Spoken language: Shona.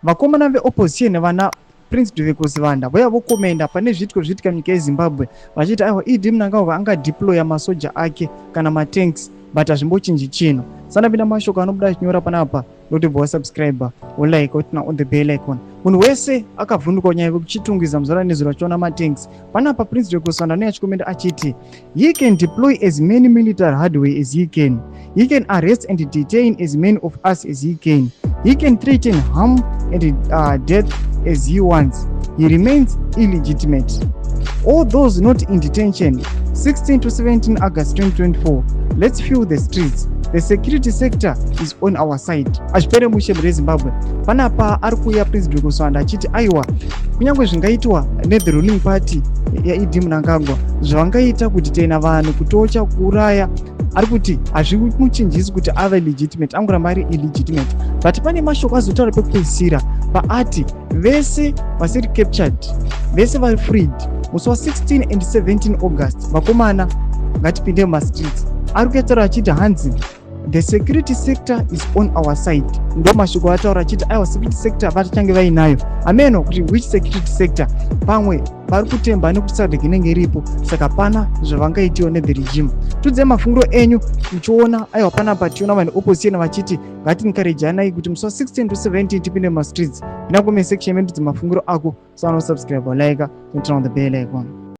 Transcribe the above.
vakomana veopposition vana Prince Zvaendwa voya vokomenda pane zvitiko zviitika munyika yeZimbabwe vachiti aiwa ED Mnangagwa angadeploya masoja ake kana matanks but hazvimbochinji chino. Sanapinda mashoko anobuda achinyora panapa ndotibva wasubscribe wolike wotina on the bell icon. Munhu wese akavhunduka nyaya yekuchitungidza muzara nezuro achiona matanks. Panapa Prince Zvaendwa ndiye achikomenda achiti he can deploy as many military hardware as he can. He can arrest and detain as many of us as he can. He can threaten harm and death as he wants. He remains illegitimate. All those not in detention, 16 to 17 August 2024, let's fuel the streets. The security sector is on our side. Achipere mushebe reZimbabwe panapa ari kuuya Prince Zvaendwa achiti aiwa kunyange zvingaitwa nethe ruling party yaED Mnangagwa zvavangaita kudetaina vanhu kutocha kuuraya ari kuti hazvimuchinjisi kuti ave legitimate angoramba ari illegitimate but pane mashoko azotaura pekupedzisira paati vese vasiri captured vese vari freed musi wa16 and 17 August vakomana ngatipinde mumastreets ari kutaura achiti hanzi the security sector is on our side. Ndo mashoko ataura achiti aiwa security sector vachange vainayo ameno kuti which security sector pamwe vari kutemba nekuti SADC inenge iripo saka pana zvavangaitiwa nethe regime. Tudze mafunguro enyu tichiona aiwa panapa tiona vanhu opposition vachiti ngatiencourageanai kuti musi wa16 to 17 tipinde mumastreets. Ndina comment section yedu mafunguro ako, so subscribe like, turn on the bell icon.